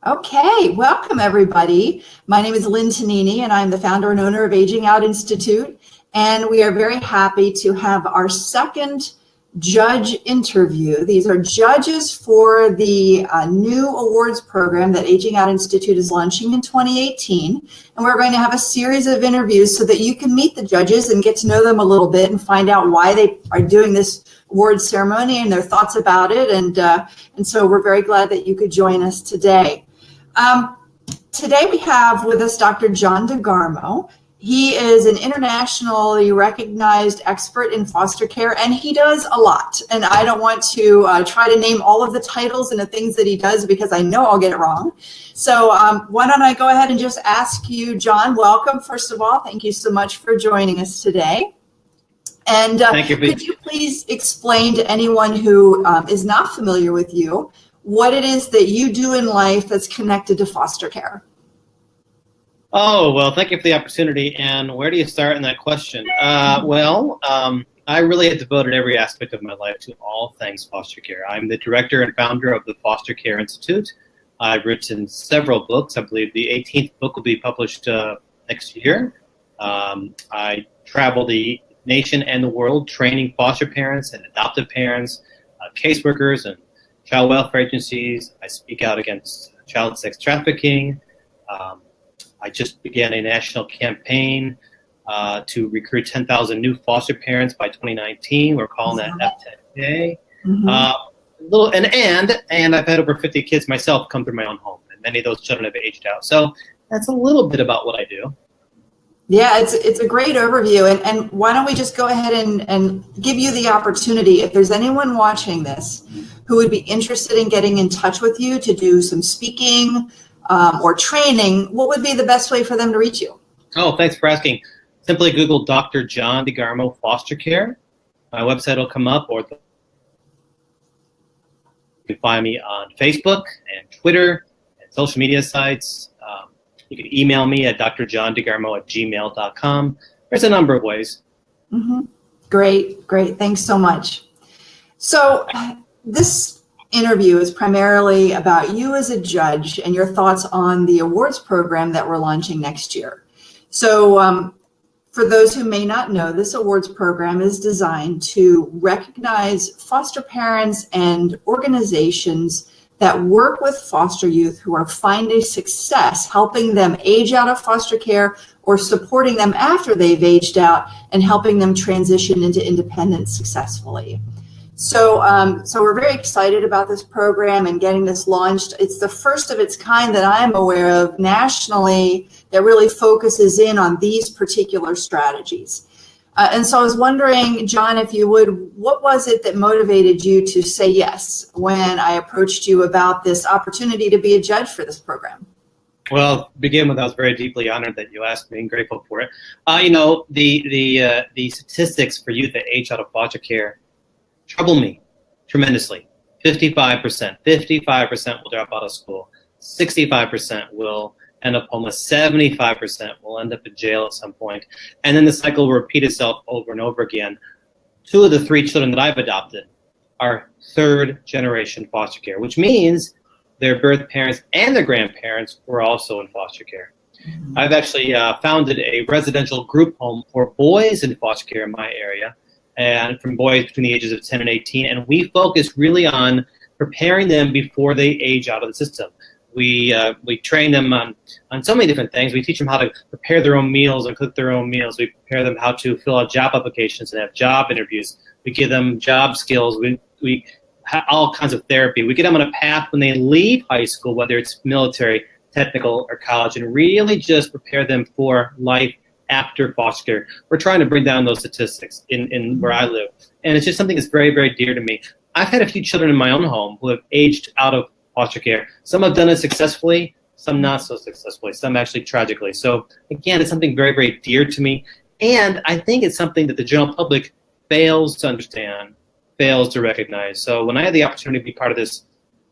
Okay, welcome everybody. My name is Lynn Tonini and I'm the founder and owner of Aging Out Institute. And we are very happy to have our second judge interview. These are judges for the new awards program that Aging Out Institute is launching in 2018. And we're going to have a series of interviews so that you can meet the judges and get to know them a little bit and find out why they are doing this awards ceremony and their thoughts about it. And so we're very glad that you could join us today. Today we have with us Dr. John DeGarmo. He is an internationally recognized expert in foster care, and he does a lot. And I don't want to try to name all of the titles and the things that he does because I know I'll get it wrong. So why don't I go ahead and just ask you, John, welcome, first of all. Thank you so much for joining us today. And Thank you. Could you please explain to anyone who is not familiar with you what it is that you do in life that's connected to foster care? Oh, well, thank you for the opportunity. And where do you start in that question? I really have devoted every aspect of my life to all things foster care. I'm the director and founder of the Foster Care Institute. I've written several books. I believe the 18th book will be published next year. I travel the nation and the world training foster parents and adoptive parents, caseworkers, and child welfare agencies. I speak out against child sex trafficking. I just began a national campaign to recruit 10,000 new foster parents by 2019. We're calling that F10K. And I've had over 50 kids myself come through my own home, and many of those children have aged out. So that's a little bit about what I do. Yeah, it's a great overview. And why don't we just go ahead and give you the opportunity, if there's anyone watching this who would be interested in getting in touch with you to do some speaking or training, what would be the best way for them to reach you? Oh, thanks for asking. Simply Google Dr. John DeGarmo Foster Care. My website will come up, or you can find me on Facebook and Twitter and social media sites. You can email me at drjohndegarmo@gmail.com. There's a number of ways. Great. Thanks so much. So this interview is primarily about you as a judge and your thoughts on the awards program that we're launching next year. So for those who may not know, this awards program is designed to recognize foster parents and organizations that work with foster youth who are finding success, helping them age out of foster care or supporting them after they've aged out and helping them transition into independence successfully. So we're very excited about this program and getting this launched. It's the first of its kind that I'm aware of nationally that really focuses in on these particular strategies. And so I was wondering, John, if you would, what was it that motivated you to say yes when I approached you about this opportunity to be a judge for this program? Well, to begin with, I was very deeply honored that you asked me and grateful for it. The statistics for youth that age out of foster care trouble me tremendously. 55% will drop out of school. 65% will end up homeless. 75% will end up in jail at some point. And then the cycle will repeat itself over and over again. 2 of the 3 children that I've adopted are third generation foster care, which means their birth parents and their grandparents were also in foster care. I've actually founded a residential group home for boys in foster care in my area, and from boys between the ages of 10 and 18. And we focus really on preparing them before they age out of the system. We train them on so many different things. We teach them how to prepare their own meals and cook their own meals. We prepare them how to fill out job applications and have job interviews. We give them job skills. We have all kinds of therapy. We get them on a path when they leave high school, whether it's military, technical, or college, and really just prepare them for life after foster care. We're trying to bring down those statistics in where I live. And it's just something that's very, very dear to me. I've had a few children in my own home who have aged out of foster care. Some have done it successfully, some not so successfully, some actually tragically. So again, it's something very, very dear to me. And I think it's something that the general public fails to understand, fails to recognize. So when I had the opportunity to be part of this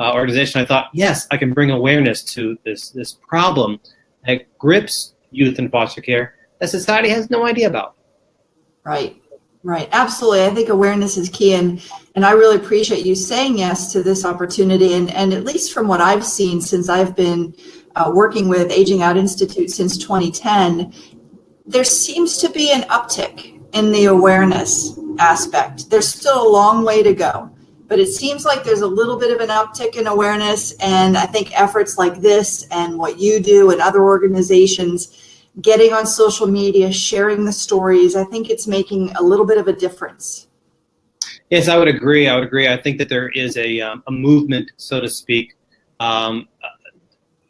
organization, I thought, yes, I can bring awareness to this problem that grips youth in foster care that society has no idea about. Right. Right. Absolutely. I think awareness is key. And I really appreciate you saying yes to this opportunity. And at least from what I've seen since I've been working with Aging Out Institute since 2010, there seems to be an uptick in the awareness aspect. There's still a long way to go, but it seems like there's a little bit of an uptick in awareness. And I think efforts like this and what you do and other organizations getting on social media, sharing the stories, I think it's making a little bit of a difference. Yes, I would agree. I think that there is a movement, so to speak,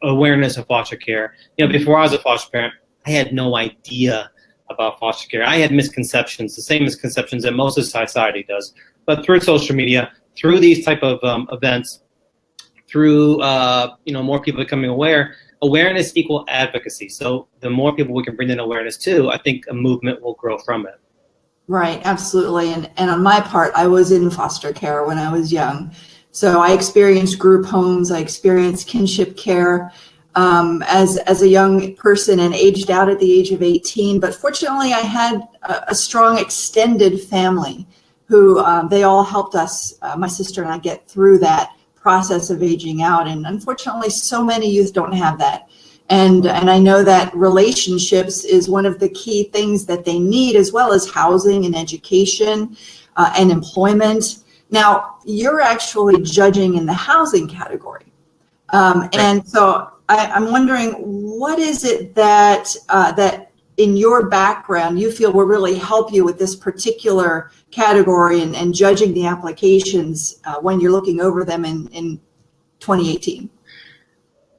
awareness of foster care. Before I was a foster parent, I had no idea about foster care. I had misconceptions, the same misconceptions that most of society does. But through social media, through these type of events, through more people becoming aware, awareness equal advocacy. So the more people we can bring in awareness to, I think a movement will grow from it. Right, absolutely. And on my part, I was in foster care when I was young. So I experienced group homes, I experienced kinship care as a young person and aged out at the age of 18. But fortunately, I had a strong extended family who they all helped us, my sister and I, get through that process of aging out. And unfortunately, so many youth don't have that. And I know that relationships is one of the key things that they need, as well as housing and education and employment. Now, you're actually judging in the housing category. And so I'm wondering, what is it that that in your background you feel will really help you with this particular category and judging the applications when you're looking over them in 2018?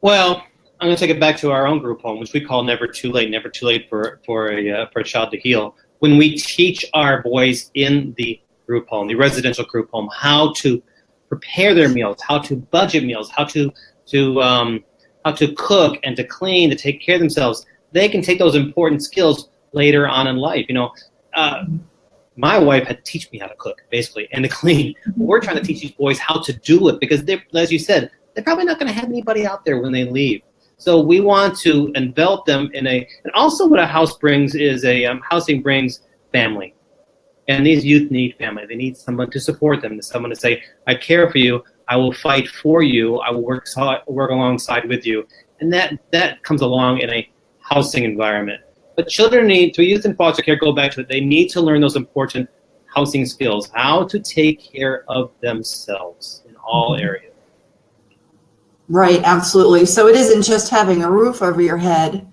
Well, I'm going to take it back to our own group home, which we call Never Too Late for a child to heal. When we teach our boys in the group home, the residential group home, how to prepare their meals, how to budget meals, how to cook and to clean, to take care of themselves, they can take those important skills later on in life. My wife had to teach me how to cook, basically, and to clean. We're trying to teach these boys how to do it because, as you said, they're probably not going to have anybody out there when they leave. So we want to envelop them and also what a house brings is housing brings family. And these youth need family. They need someone to support them, someone to say, I care for you, I will fight for you, I will work alongside with you. And that comes along in a housing environment. But children need, to youth in foster care, go back to it, they need to learn those important housing skills, how to take care of themselves in all areas. Right, absolutely. So it isn't just having a roof over your head.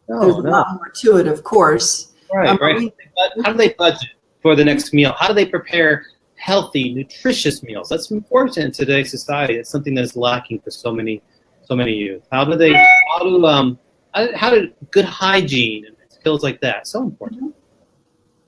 There's a lot more to it, of course. Right. How do they budget for the next meal? How do they prepare healthy, nutritious meals? That's important in today's society. It's something that's lacking for so many youth. How do good hygiene and skills like that? So important.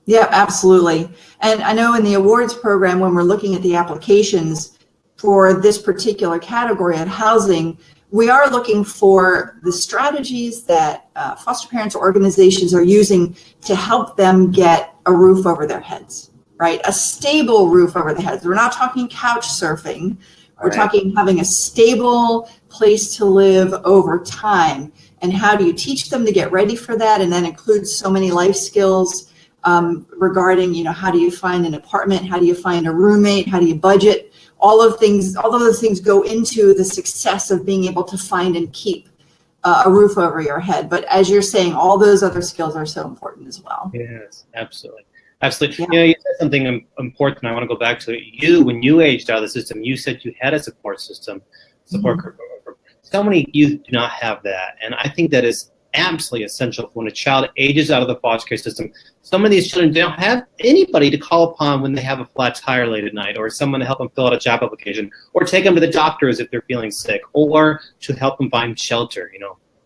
Yeah, absolutely. And I know in the awards program, when we're looking at the applications for this particular category of housing, we are looking for the strategies that foster parents or organizations are using to help them get a roof over their heads, right? A stable roof over their heads. We're not talking couch surfing. We're talking having a stable place to live over time. And how do you teach them to get ready for that? And that includes so many life skills regarding, how do you find an apartment? How do you find a roommate? How do you budget? All of those things go into the success of being able to find and keep a roof over your head. But as you're saying, all those other skills are so important as well. Yes, absolutely. Yeah. You said something important. I want to go back to it. When you aged out of the system, you said you had a support group. So many youth do not have that. And I think that is absolutely essential when a child ages out of the foster care system. Some of these children don't have anybody to call upon when they have a flat tire late at night, or someone to help them fill out a job application, or take them to the doctors if they're feeling sick, or to help them find shelter.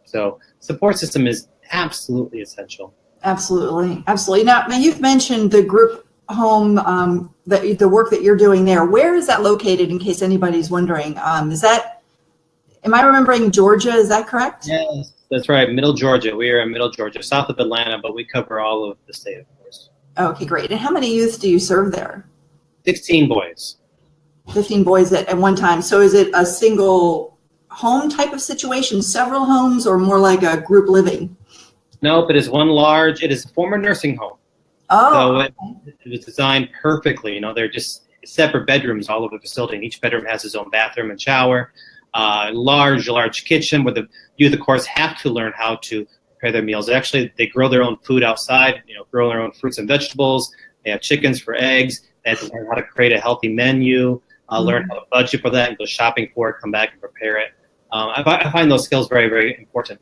So support system is absolutely essential. Absolutely. Now you've mentioned the group home, the work that you're doing there. Where is that located, in case anybody's wondering? Am I remembering Georgia? Is that correct? Yes, that's right. Middle Georgia. We are in Middle Georgia, south of Atlanta, but we cover all of the state, of course. Okay, great. And how many youth do you serve there? 16 boys. 15 boys at one time. So is it a single home type of situation, several homes, or more like a group living? Nope, it is one large, it is a former nursing home. So Oh, it was designed perfectly. You know, they're just separate bedrooms all over the facility, and each bedroom has its own bathroom and shower. Large kitchen where the youth, of course, have to learn how to prepare their meals. Actually, they grow their own food outside. You know, grow their own fruits and vegetables. They have chickens for eggs. They have to learn how to create a healthy menu. Learn how to budget for that and go shopping for it. Come back and prepare it. I find those skills very, very important.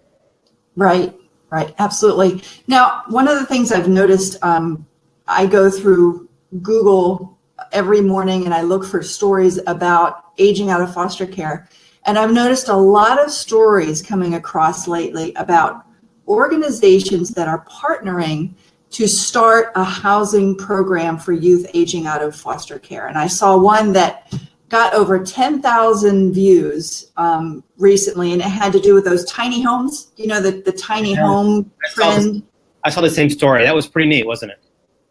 right, right, absolutely. Now, one of the things I've noticed, I go through Google every morning and I look for stories about aging out of foster care. And I've noticed a lot of stories coming across lately about organizations that are partnering to start a housing program for youth aging out of foster care. And I saw one that got over 10,000 views recently, and it had to do with those tiny homes, you know, the tiny home trend. I saw the same story. That was pretty neat, wasn't it?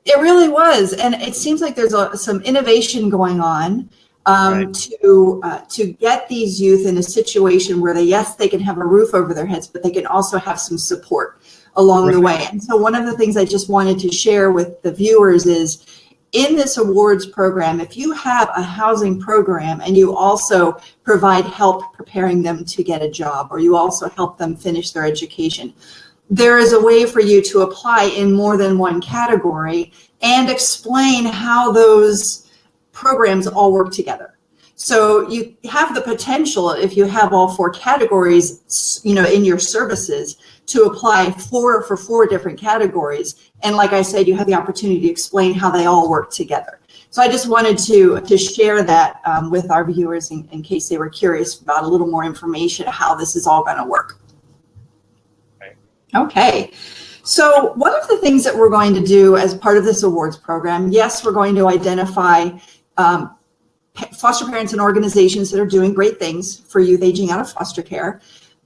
It really was. And it seems like there's some innovation going on Right. to get these youth in a situation where they can have a roof over their heads, but they can also have some support along the way. And so one of the things I just wanted to share with the viewers is, in this awards program, if you have a housing program and you also provide help preparing them to get a job, or you also help them finish their education, there is a way for you to apply in more than one category and explain how those programs all work together. So you have the potential, if you have all four categories, you know, in your services, to apply for four different categories. And like I said, you have the opportunity to explain how they all work together. So I just wanted to share that with our viewers in case they were curious about a little more information of how this is all going to work. Right. Okay. So one of the things that we're going to do as part of this awards program, yes, we're going to identify foster parents and organizations that are doing great things for youth aging out of foster care.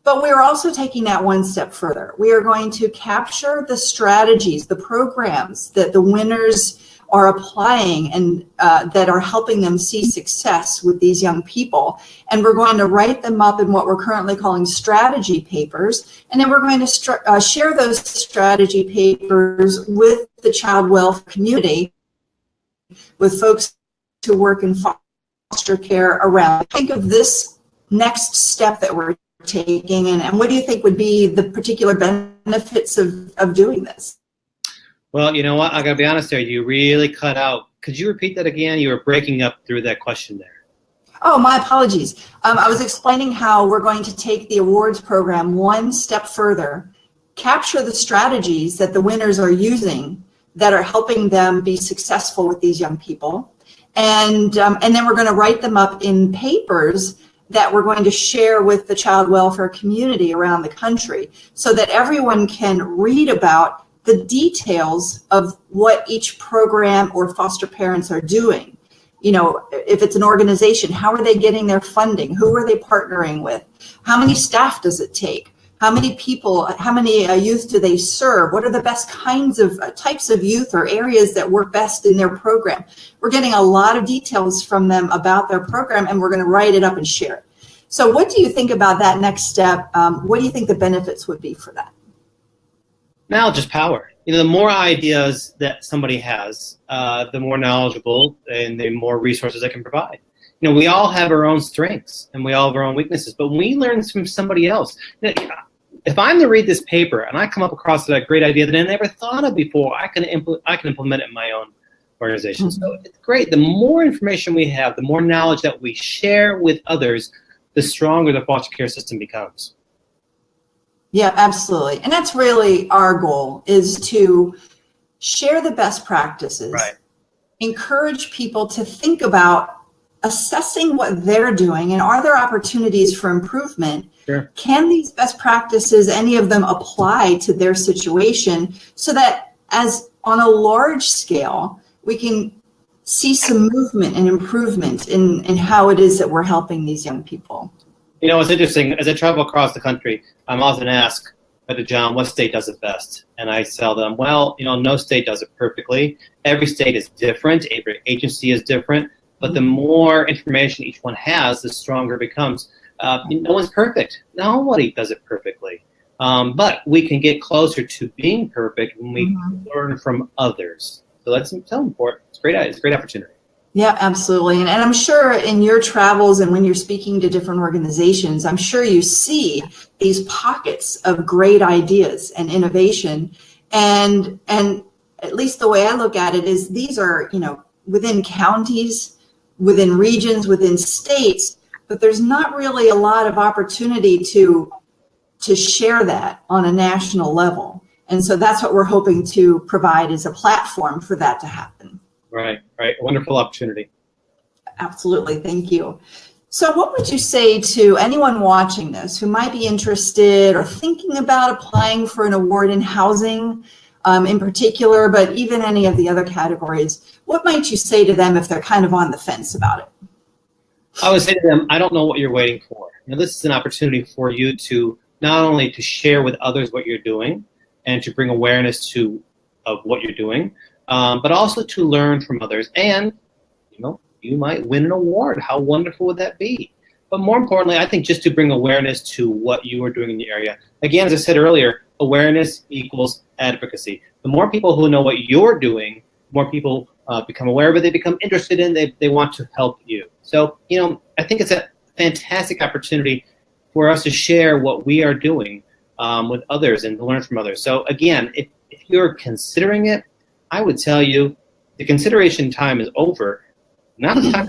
But we're also taking that one step further. We are going to capture the strategies, the programs that the winners are applying and that are helping them see success with these young people. And we're going to write them up in what we're currently calling strategy papers. And then we're going to share those strategy papers with the child welfare community, with folks who work in foster care around. Think of this next step that we're taking, and what do you think would be the particular benefits of doing this? Well, you know what? I got to be honest there. You really cut out. Could you repeat that again? You were breaking up through that question there. Oh, my apologies. I was explaining how we're going to take the awards program one step further, capture the strategies that the winners are using that are helping them be successful with these young people, and then we're going to write them up in papers that we're going to share with the child welfare community around the country so that everyone can read about the details of what each program or foster parents are doing. You know, if it's an organization, how are they getting their funding? Who are they partnering with? How many staff does it take? How many people, how many youth do they serve? What are the best kinds of types of youth or areas that work best in their program? We're getting a lot of details from them about their program, and we're going to write it up and share it. So what do you think about that next step? What do you think the benefits would be for that? Now, just power. You know, the more ideas that somebody has, the more knowledgeable and the more resources they can provide. You know, we all have our own strengths and we all have our own weaknesses, but when we learn from somebody else, you know, if I'm to read this paper and I come up across that great idea that I never thought of before, I can implement it in my own organization. Mm-hmm. So it's great. The more information we have, the more knowledge that we share with others, the stronger the foster care system becomes. Yeah, absolutely. And that's really our goal, is to share the best practices, right. Encourage people to think about assessing what they're doing and are there opportunities for improvement. Sure. Can these best practices, any of them, apply to their situation so that as on a large scale, we can see some movement and improvement in how it is that we're helping these young people. You know, it's interesting. As I travel across the country, I'm often asked, Brother John, what state does it best? And I tell them, well, you know, no state does it perfectly. Every state is different. Every agency is different. But the more information each one has, the stronger it becomes. No one's perfect. Nobody does it perfectly. But we can get closer to being perfect when we learn from others. So that's so important. It's great. It's a great opportunity. Yeah, absolutely. And I'm sure in your travels and when you're speaking to different organizations, I'm sure you see these pockets of great ideas and innovation. And at least the way I look at it is these are, within counties, within regions, within states, but there's not really a lot of opportunity to share that on a national level. And so that's what we're hoping to provide as a platform for that to happen. Right. Wonderful opportunity. Absolutely. Thank you. So what would you say to anyone watching this who might be interested or thinking about applying for an award in housing in particular, but even any of the other categories? What might you say to them if they're kind of on the fence about it? I would say to them, I don't know what you're waiting for. This is an opportunity for you to not only to share with others what you're doing and to bring awareness of what you're doing, but also to learn from others. And, you might win an award. How wonderful would that be? But more importantly, I think just to bring awareness to what you are doing in the area. Again, as I said earlier, awareness equals advocacy. The more people who know what you're doing, the more people become aware of it, they become interested in, they want to help you. So, I think it's a fantastic opportunity for us to share what we are doing with others and to learn from others. So again, if you're considering it, I would tell you the consideration time is over. Now it's time.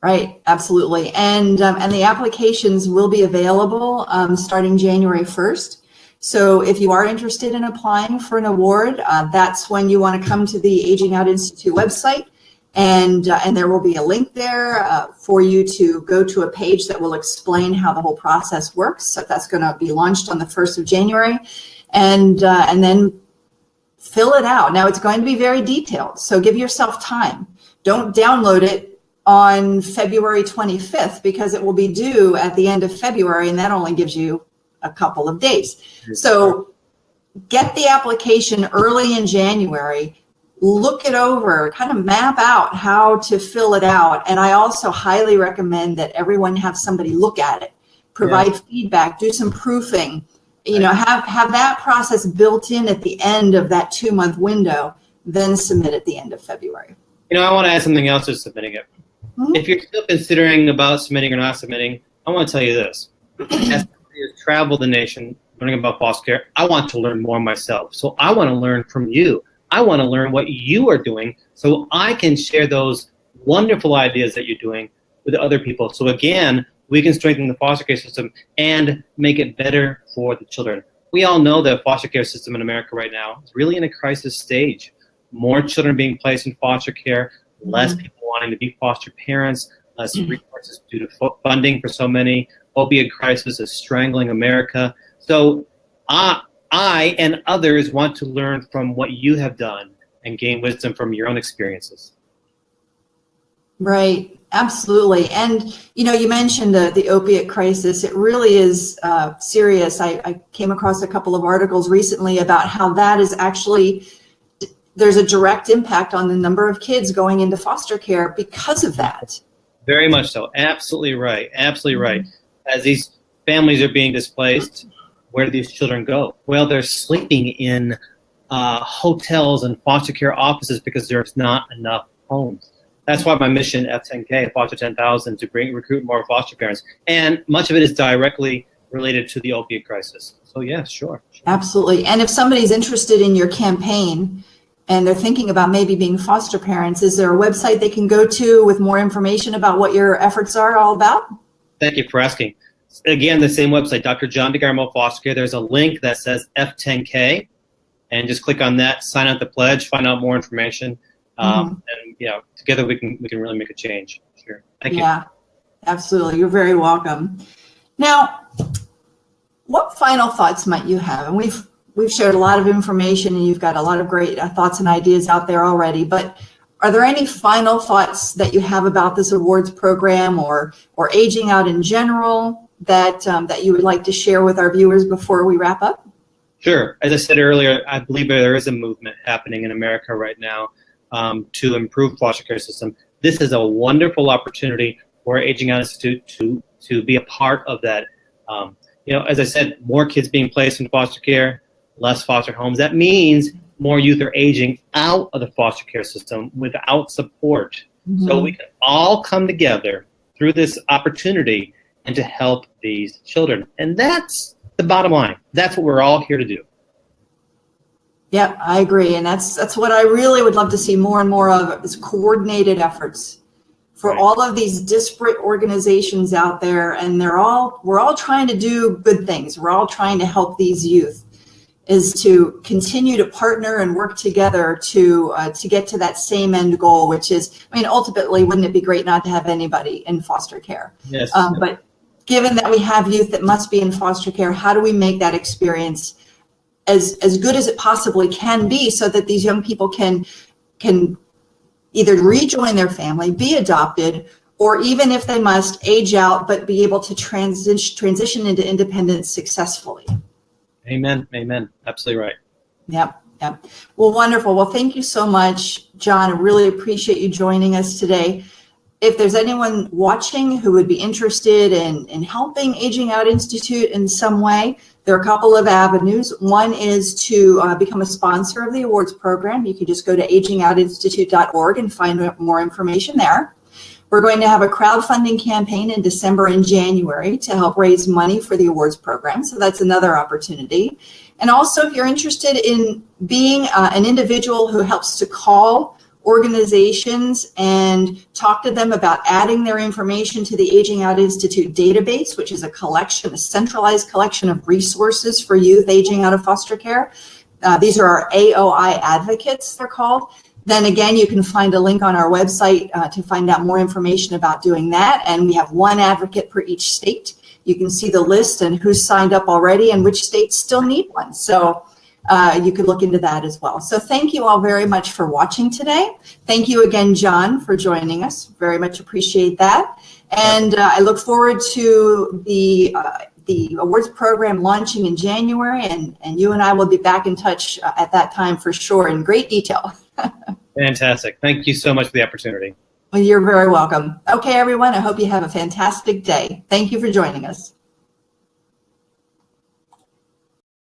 Right, absolutely. And the applications will be available starting January 1st. So if you are interested in applying for an award, that's when you want to come to the Aging Out Institute website. And there will be a link there for you to go to a page that will explain how the whole process works. So that's going to be launched on the 1st of January. And then fill it out. Now, it's going to be very detailed, so give yourself time. Don't download it on February 25th because it will be due at the end of February, and that only gives you a couple of days. So get the application early in January, look it over, kind of map out how to fill it out. And I also highly recommend that everyone have somebody look at it, provide feedback, do some proofing, have that process built in at the end of that 2-month window, then submit at the end of February. I want to add something else to submitting it. If you're still considering about submitting or not submitting, I want to tell you this. As somebody who's traveled the nation learning about foster care, I want to learn more myself. So I want to learn from you. I want to learn what you are doing so I can share those wonderful ideas that you're doing with other people. So again, we can strengthen the foster care system and make it better for the children. We all know the foster care system in America right now is really in a crisis stage. More children being placed in foster care, less people wanting to be foster parents, less resources due to funding for so many. Opioid crisis is strangling America. So I and others want to learn from what you have done and gain wisdom from your own experiences. Right, absolutely. And, you mentioned the opiate crisis. It really is serious. I came across a couple of articles recently about how that is actually, there's a direct impact on the number of kids going into foster care because of that. Very much so. Absolutely right. Absolutely right. As these families are being displaced, where do these children go? Well, they're sleeping in hotels and foster care offices because there's not enough homes. That's why my mission, F10K, Foster 10,000, to recruit more foster parents. And much of it is directly related to the opiate crisis. So, yeah, sure. Absolutely. And if somebody's interested in your campaign and they're thinking about maybe being foster parents, is there a website they can go to with more information about what your efforts are all about? Thank you for asking. Again, the same website, Dr. John DeGarmo Foster Care. There's a link that says F10K, and just click on that, sign out the pledge, find out more information. And together we can really make a change. Sure. Thank you. Yeah, absolutely. You're very welcome. Now, what final thoughts might you have? And we've shared a lot of information, and you've got a lot of great thoughts and ideas out there already. But are there any final thoughts that you have about this awards program or aging out in general that you would like to share with our viewers before we wrap up? Sure. As I said earlier, I believe there is a movement happening in America right now to improve foster care system. This is a wonderful opportunity for Aging Out Institute to be a part of that as I said, more kids being placed in foster care, less foster homes. That means more youth are aging out of the foster care system without support. Mm-hmm. So we can all come together through this opportunity and to help these children. And that's the bottom line. That's what we're all here to do. Yeah, I agree. And that's what I really would love to see more and more of, is coordinated efforts for all of these disparate organizations out there. And we're all trying to do good things. We're all trying to help these youth, is to continue to partner and work together to get to that same end goal, which is, ultimately, wouldn't it be great not to have anybody in foster care? Yes. But given that we have youth that must be in foster care, how do we make that experience as good as it possibly can be, so that these young people can either rejoin their family, be adopted, or even if they must, age out, but be able to transition into independence successfully. Amen. Absolutely right. Yep. Well, wonderful. Well, thank you so much, John. I really appreciate you joining us today. If there's anyone watching who would be interested in helping Aging Out Institute in some way, there are a couple of avenues. One is to become a sponsor of the awards program. You can just go to agingoutinstitute.org and find more information there. We're going to have a crowdfunding campaign in December and January to help raise money for the awards program. So that's another opportunity. And also, if you're interested in being an individual who helps to call organizations and talk to them about adding their information to the Aging Out Institute database, which is a centralized collection of resources for youth aging out of foster care. These are our AOI advocates, they're called. Then again, you can find a link on our website to find out more information about doing that. And we have one advocate per each state. You can see the list and who's signed up already and which states still need one. So you could look into that as well. So thank you all very much for watching today. Thank you again, John, for joining us. Very much appreciate that. And I look forward to the awards program launching in January, and you and I will be back in touch at that time for sure in great detail. Fantastic. Thank you so much for the opportunity. Well, you're very welcome. Okay, everyone, I hope you have a fantastic day. Thank you for joining us.